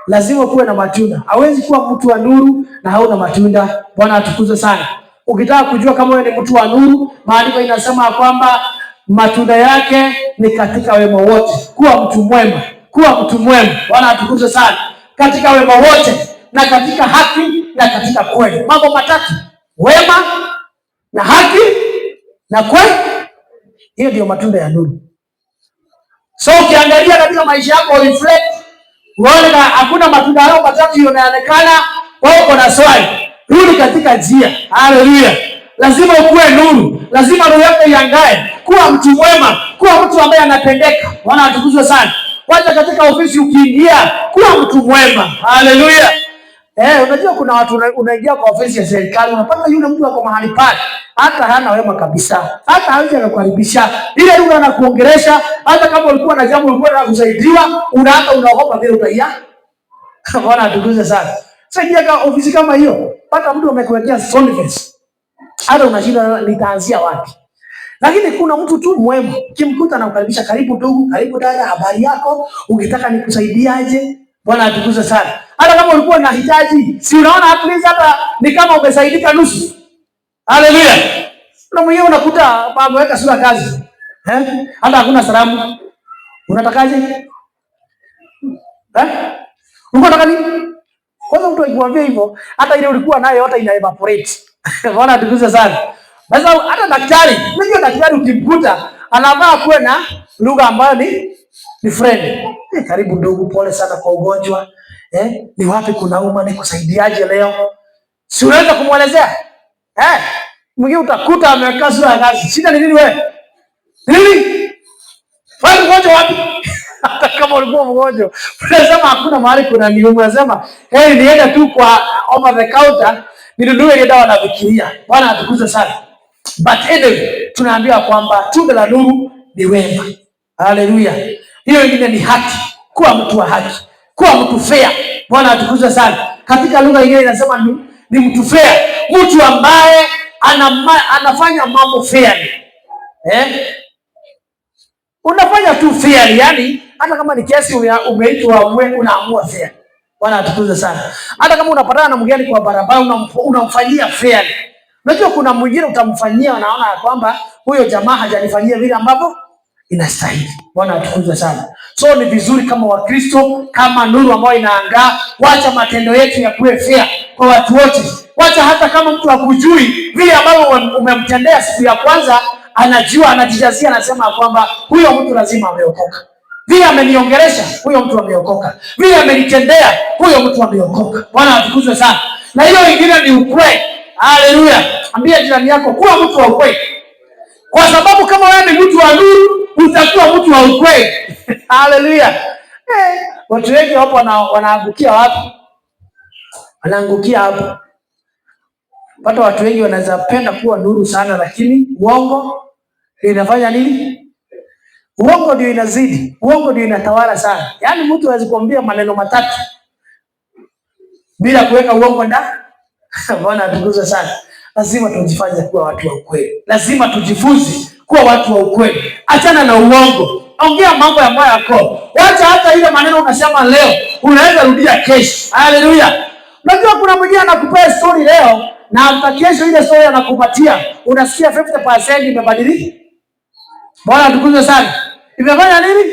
Speaker 1: Lazima kuwe na matunda. Hawezi kuwa mtu wa nuru na hauna matunda. Bwana atukuzwe sana. Ukitaka kujua kama wewe ni mtu wa nuru, maandiko inasema kwamba matunda yake ni katika wema wote. Kuwa mtu mwema. Bwana atukuzwe sana. Katika wema wote na katika haki na katika kweli. Mambo matatu: wema, na haki na kweli. Hiyo ndio matunda ya nuru. So ukiangalia katika maisha yako reflect, uone hakuna matunda hayo matatu yanaonekana, wewe uko na swali. Rudi katika njia. Haleluya. Lazima ukuwe nuru. Lazima roho yako iangae. Kuwa mtu mwema, kuwa mtu ambaye anapendeka. Bwana atukuzwe sana. Wacha katika ofisi ukiingia, kuwa mtu mwema. Haleluya. Unajua kuna watu unaingia kwa ofisi ya serikali, unapata yule mtu ako mahali pale, hata hana wema kabisa. Hata hawezi kukukaribisha. Ile lugha anakuongelesha, hata kama ulikuwa na jambo ulikuwa unataka kusaidiwa, unaanza unaogopa vile utaia. Bwana atukuzwe sana. Sasa kwa ofisi kama hiyo, pata mtu amekuwekea stone face. Hata unashinda nitaanzia wapi? Lakini kuna mtu tu mwema, ukimkuta na kukaribisha, karibu ndugu, karibu dada, habari yako, ukitaka nikusaidiaje? Bwana atukuzwe sana. Hata kama ulikuwa unahitaji, si unaona at least hata ni kama umesaidika nusu. Haleluya. Na mwenyewe unakuta ameweka sura kazi. Hata hakuna salamu. Unatakaje? Unataka nini? Kwanza mtu akikwambia hivyo, hata ile ulikuwa nayo yote ina evaporate. Bwana atukuzwe sana. Sasa hata daktari, unajua daktari ukimkuta anavaa kuwe na lugha ambayo ni friend. Karibu ndugu, pole sana kwa ugonjwa. Ni wapi kunauma, nikusaidiaje leo? Si unaweza kumuelezea? Mwingine utakuta ameweka sura ya kazi. Shida ni nini wewe? Nini? Wewe mgonjwa wapi? Hata kama ulikuwa mgonjwa, unasema hakuna mahali kuna niuma, unasema niende tu kwa over the counter ninunue ile dawa nafikiria. Bwana atukuzwe sana. But anyway, tunaambiwa kwamba tunda la nuru ni wema. Haleluya. Hiyo ingine ni haki. Kuwa mtu wa haki. Kuwa mtu fair. Bwana atukuzwe sana. Katika lugha nyingine inasema ni mtu fair. Mtu ambaye anafanya mambo fairly. Unafanya tu fairly, yani hata kama ni kesi umeitwa unaamua fair. Bwana atukuzwe sana. Hata kama unapatana na mgeni kwa barabara unamfanyia fairly. Unajua kuna mwingine utamfanyia unaona kwamba huyo jamaa hajanifanyia vile ambavyo inastahili. Bwana atukuzwe sana. So ni vizuri kama Wakristo, kama nuru ambayo inaangaa, wacha matendo yetu ya kuwe fair kwa watu wote. Wacha hata kama mtu hakujui vile ambavyo umemtendea siku ya kwanza, anajua, anajijazia, anasema kwamba huyo mtu lazima ameokoka. Vile ameniongelesha, huyo mtu ameokoka. Vile amenitendea, huyo mtu ameokoka. Bwana atukuzwe sana. Na hiyo ingine ni ukweli. Haleluya. Ambia jirani yako kuwa mtu wa ukweli. Kwa sababu kama wewe ni mtu wa nuru, utakuwa mtu wa ukweli. Haleluya. Watu wengi hapo wanaangukia wapi? Wanaangukia hapo. Pata watu wengi wanaweza penda kuwa nuru sana, lakini uongo inafanya nini? Uongo ndio inazidi. Uongo ndio inatawala sana. Yaani mtu hawezi kuambia maneno matatu bila kuweka uongo ndani. Bwana atukuzwe sana. Lazima tujifanye kuwa watu wa ukweli. Lazima tujifunze kuwa watu wa ukweli. Achana na uongo. Ongea mambo ya moyo wako. Wacha hata ile maneno unasema leo, unaweza rudia kesho. Haleluya. Unajua kuna mwingine anakupea story leo na hata kesho ile story anakupatia, unasikia 50% imebadilika. Bwana atukuzwe sana. Imefanya nini?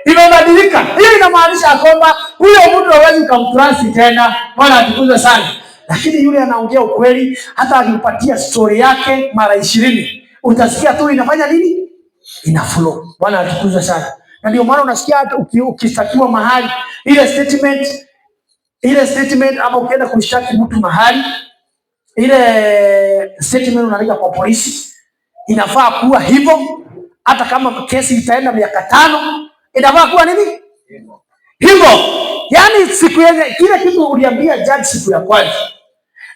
Speaker 1: Imebadilika. Hiyo inamaanisha kwamba huyo mtu hawezi kumtrust tena. Bwana atukuzwe sana. Lakini yule anaongea ukweli, hata akipatia story yake mara 20, utasikia tu inafanya nini? Ina flow. Bwana atukuzwe sana. Na ndio maana unasikia hata ukistakiwa mahali, ile statement ama ukienda kumshtaki mtu mahali, ile statement unalika kwa polisi, inafaa kuwa hivyo. Hata kama kesi itaenda miaka 5, inafaa kuwa nini? Hivyo. Yaani siku ile kile kitu uliambia judge siku ya kwanza,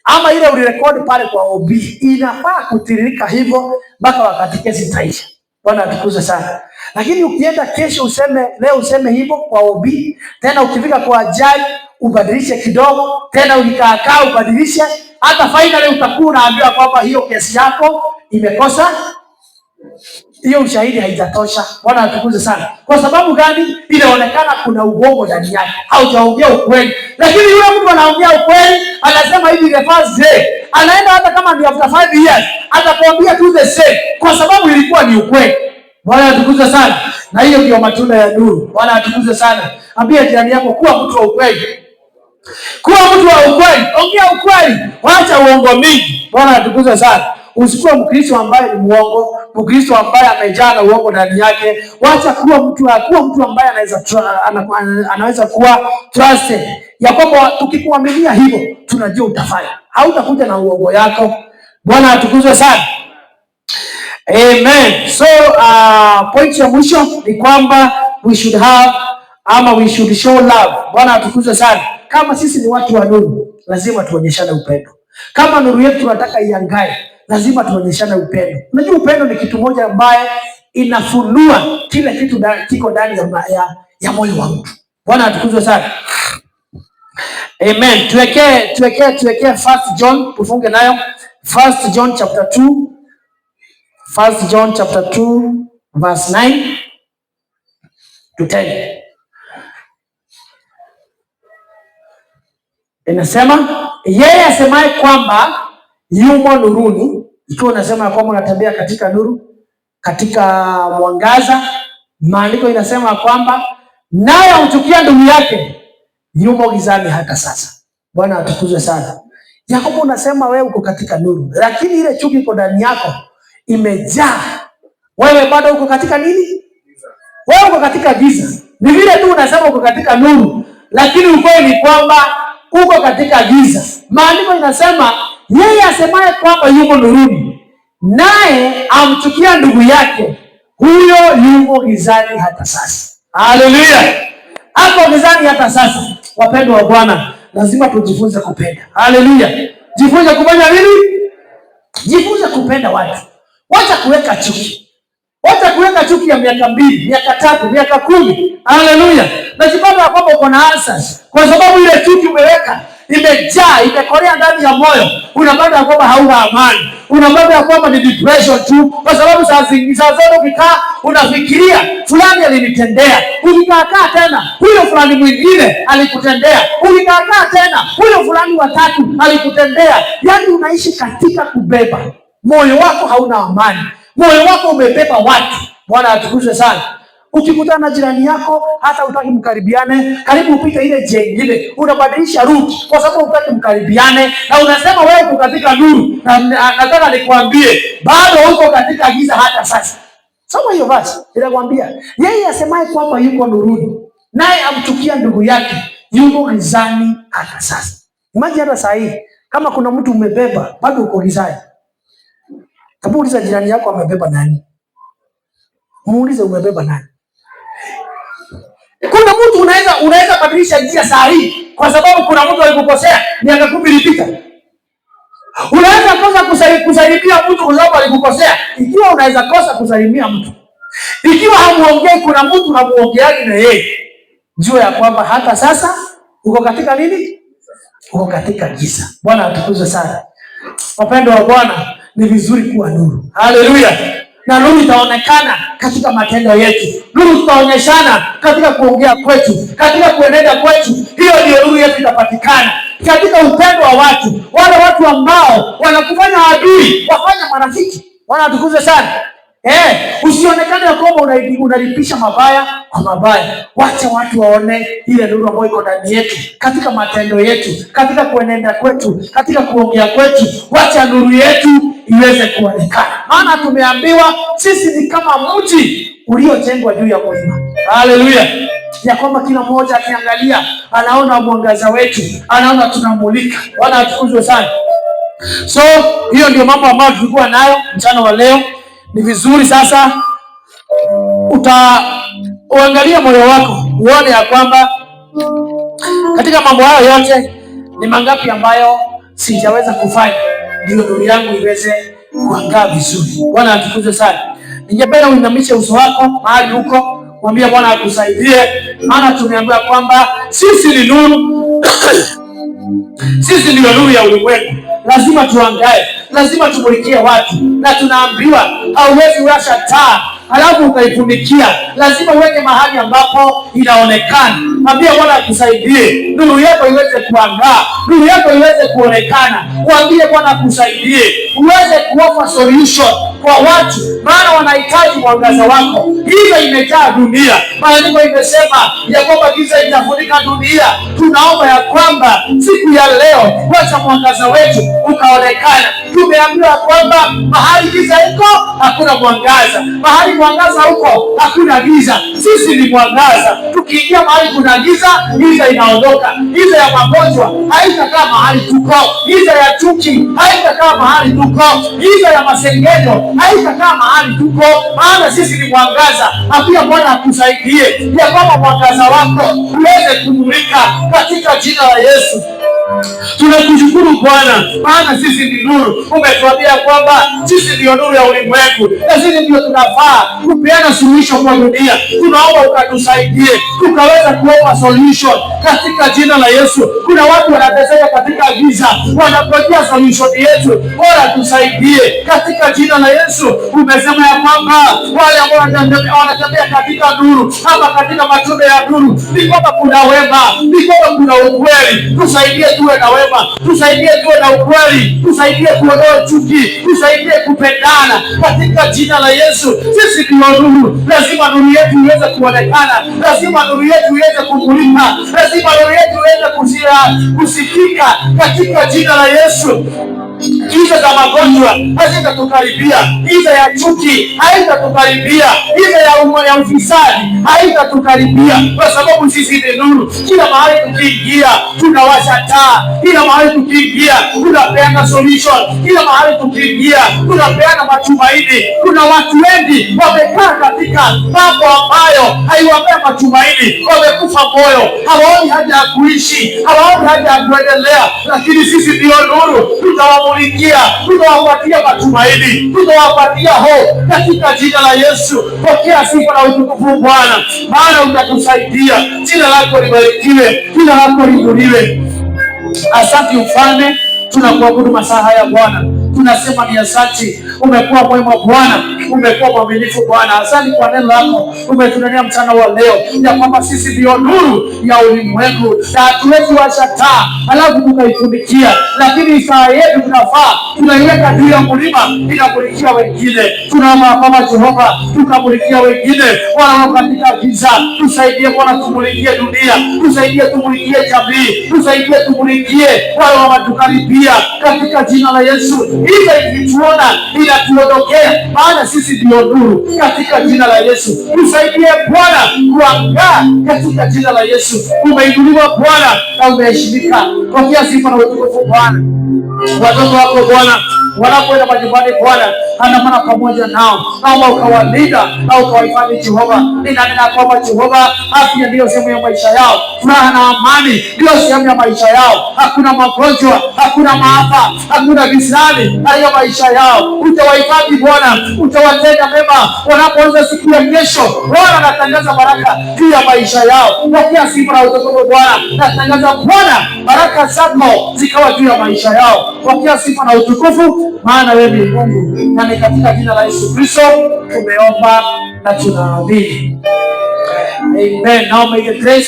Speaker 1: ama ile ulirekodi pale kwa OB, inafaa kutiririka hivyo mpaka wakati kesi itaisha. Bwana atukuzwe sana. Lakini ukienda kesho leo useme hivyo kwa OB, tena ukifika kwa judge ubadilishe kidogo, tena ukikaa ubadilishe, hata finally utakuwa unaambiwa kwamba hiyo kesi yako imekosa, hiyo ushahidi haijatosha. Bwana atukuzwe sana. Kwa sababu gani? Inaonekana kuna uongo ndani yake. Haujaongea ukweli. Lakini yule mtu anaongea ukweli, anasema hivi the first day. Anaenda hata kama ni after 5 years, atakwambia tu the same kwa sababu ilikuwa ni ukweli. Bwana atukuzwe sana. Na hiyo ndio matunda ya nuru. Bwana atukuzwe sana. Ambia jirani yako kuwa mtu wa ukweli. Kuwa mtu wa ukweli. Ongea ukweli. Wacha uongo mingi. Bwana atukuzwe sana. Usikuwe Mkristo ambaye ni muongo, Mkristo ambaye amejaa na uongo ndani yake. Wacha kuwa mtu ambaye anaweza kuwa trusted, ya kwamba tukikuaminia hivyo tunajua utafanya, hautakuja na uongo yako. Bwana atukuzwe sana. Amen. So point ya mwisho ni kwamba we should show love. Bwana atukuzwe sana. Kama sisi ni watu wa nuru, lazima tuonyeshane upendo. Kama nuru yetu tunataka iangae, lazima tuonyeshane upendo. Unajua upendo ni kitu moja ambaye inafunua kile kitu kiko ndani ya moyo wa mtu. Bwana atukuzwe sana. Amen. Tuwekee 1 John, tufunge nayo 1 John chapter 2. 1 John chapter 2 verse 9 to 10. Inasema, yeye asemaye kwamba yumo nuruni, ikiwa unasema kwamba unatembea katika nuru, katika mwangaza, maandiko inasema kwamba naye amchukia ndugu yake yumo gizani hata sasa. Bwana atukuzwe sana. Yakobo unasema wewe uko katika nuru, lakini ile chuki iko ndani yako imejaa. Wewe bado uko katika nini? Wewe uko katika giza. Ni vile tu unasema uko katika nuru, lakini ukweli ni kwamba uko katika giza. Maandiko inasema yeye asemaye kwamba yumo nuruni, naye amchukia ndugu yake, huyo yumo gizani hata sasa. Haleluya! Hapo gizani hata sasa. Wapendwa wa Bwana, lazima tujifunze kupenda. Haleluya! Jifunze kufanya nini? Jifunze kupenda watu. Wacha kuweka chuki. Wacha kuweka chuki ya miaka 2, miaka 3, miaka 10. Haleluya! Najipata kwamba uko na answers, kwa sababu ile chuki umeweka imejaa, imekolea ndani ya moyo. Unapata kwamba hauna amani. Unapata kwamba ni depression tu, kwa sababu saa zote ukikaa unafikiria fulani alinitendea. Ukikaa tena huyo fulani mwingine alikutendea. Ukikaa tena huyo fulani watatu alikutendea. Yaani unaishi katika kubeba. Moyo wako hauna amani. Moyo wako umebeba watu. Bwana atukuzwe sana. Ukikutana na jirani yako hata utaki mkaribiane, karibu upite ile njia nyingine, unabadilisha route kwa sababu utaki mkaribiane, na unasema wewe uko katika nuru. Na nataka nikwambie bado uko katika giza hata sasa. Soma hiyo verse, inakwambia yeye asemaye kwamba yuko nuruni, naye amchukia ndugu yake, yuko gizani hata sasa. Imagine hata saa hii kama kuna mtu umebeba bado uko gizani. Hebu uliza jirani yako amebeba nani? Muulize umebeba nani? Kuna mtu unaweza badilisha njia saa hii kwa sababu kuna mtu alikukosea miaka 10 ilipita. Unaweza kosa kusalimia mtu kwa sababu alikukosea. Ikiwa unaweza kosa kusalimia mtu, ikiwa hamuongei, kuna mtu hamuongeani na yeye, jua ya kwamba hata sasa uko katika nini? Uko katika giza. Bwana atukuzwe sana. Wapendwa wa Bwana, ni vizuri kuwa nuru. Haleluya! Na nuru itaonekana katika matendo yetu. Nuru tutaonyeshana katika kuongea kwetu, katika kuenenda kwetu. Hiyo ndio nuru yetu itapatikana. Katika upendo wa watu, wale watu ambao wanakufanya adui wafanye marafiki. Bwana atukuzwe sana. Usionekane kwamba unalipisha mabaya kwa mabaya. Wacha watu waone ile nuru ambayo iko ndani yetu, katika matendo yetu, katika kuenenda kwetu, katika kuongea kwetu. Wacha nuru yetu iweze kuonekana. Maana tumeambiwa sisi ni kama mji uliojengwa juu ya mlima. Haleluya! Ya kwamba kila mmoja akiangalia anaona mwangaza wetu, anaona tunamulika. Bwana atukuzwe sana. So hiyo ndio mambo ambayo tulikuwa nayo mchana wa leo. Ni vizuri sasa uangalia moyo wako, uone ya kwamba katika mambo hayo yote ni mangapi ambayo sijaweza kufanya ndio nuru yangu iweze kuangaa vizuri. Bwana atukuzwe sana. Ningependa uinamishe uso wako mahali huko, mwambie Bwana akusaidie, maana tumeambiwa kwamba sisi ni nuru sisi ndio nuru ya ulimwengu. Lazima tuangae, lazima tumulikie watu, na tunaambiwa hauwezi washa taa halafu ukaifunikia. Lazima uweke mahali ambapo inaonekana. Mwambie Bwana akusaidie nuru yako iweze kuangaa, nuru yako iweze kuonekana. Mwambie Bwana akusaidie uweze kuofa solution kwa watu, maana wanahitaji mwangaza wako. Giza imejaa dunia. Maandiko imesema ya kwamba giza itafunika dunia. Tunaomba ya kwamba siku ya leo wacha mwangaza wetu ukaonekana. Tumeambiwa kwamba mahali giza iko hakuna mwangaza, mahali mwangaza huko hakuna giza. Sisi ni mwangaza. Tukiingia mahali kuna giza, giza inaondoka. Giza ya magonjwa haitakaa mahali tuko, giza ya chuki haitakaa mahali tuko, giza ya masengenyo haitakaa mahali tuko, maana sisi ni mwangaza. Pia Bwana akusaidie ya kwamba mwangaza wako uweze kumulika katika jina la Yesu. Tunakushukuru Bwana, maana sisi ni nuru. Umetuambia kwamba sisi ndio nuru ya ulimwengu, na sisi ndio tunafaa kupeana suluhisho kwa dunia. Tunaomba ukatusaidie tukaweza kuomba solution katika jina la Yesu. Kuna watu wanateseka katika giza, wanapokea solution yetu. Bwana tusaidie katika jina la Yesu. Umesema ya kwamba wale ambao wanatembea katika nuru ama katika matunda ya nuru ni kwamba kuna wema, ni kwamba kuna ukweli. Tusaidie tuwe na wema, tusaidie tuwe na ukweli, tusaidie kuondoa chuki, tusaidie kupendana katika jina la Yesu. Sisi ndio nuru. Lazima nuru yetu iweze kuonekana, lazima nuru yetu iweze kumulika, lazima nuru yetu iweze kusikika katika jina la Yesu. Giza za magonjwa hazitatukaribia, giza ya chuki haitatukaribia, giza ya ufisadi haitatukaribia, kwa sababu sisi ni nuru. Kila mahali tukiingia tunawasha taa, kila mahali tukiingia tunapeana solution, kila mahali tukiingia tunapeana matumaini. Kuna watu wengi wamekaa katika mambo ambayo haiwapea matumaini, wamekufa moyo, hawaoni haja ya kuishi, hawaoni haja ya kuendelea, lakini sisi ndio nuru. Tutawamulikia, tutawapatia matumaini, tutawapatia hope katika jina la Yesu. Pokea sifa na utukufu Bwana, maana utatusaidia. Jina lako libarikiwe, jina lako liinuliwe. Asante Mfalme, tunakuabudu masaa haya Bwana. Tunasema ni asante. Umekuwa mwema Bwana, umekuwa mwaminifu Bwana. Asante kwa neno lako umetunania mchana wa leo ya kwamba sisi ndio nuru ya ulimwengu, na hatuwezi washa taa halafu tukaifunikia, lakini saa yetu tunafaa tunaiweka juu ya mlima inamulikia wengine. Tunaomba kama Jehova tukamulikia wengine wala katika giza. Tusaidie Bwana, tumulikie dunia, tusaidie tumulikie jamii, tusaidie tumulikie wale wanatukaribia katika jina la Yesu. Hivi ikituona inatuondokea, maana sisi ndio nuru katika jina la Yesu. Tusaidie Bwana kuangaa katika jina la Yesu. Umeinuliwa Bwana na umeheshimika. Pokea sifa na utukufu Bwana. Watoto wako Bwana wanapoenda majumbani Bwana, andamana pamoja nao, naomba ukawalinda na ukawahifadhi Jehova. Ninanena kwamba Jehova, afya ndiyo sehemu ya maisha yao, furaha na amani ndiyo sehemu ya maisha yao. Hakuna magonjwa, hakuna maafa, hakuna visani katika maisha yao. Utawahifadhi Bwana, utawatenda mema wanapoanza siku ya kesho. Bwana, natangaza baraka juu ya maisha yao. Pokea sifa na utukufu Bwana. Natangaza Bwana, baraka zako zikawa juu ya maisha yao. Pokea sifa na utukufu, maana wewe ni Mungu, na ni katika jina la Yesu Kristo tumeomba na tunaamini. Amen. Now may the grace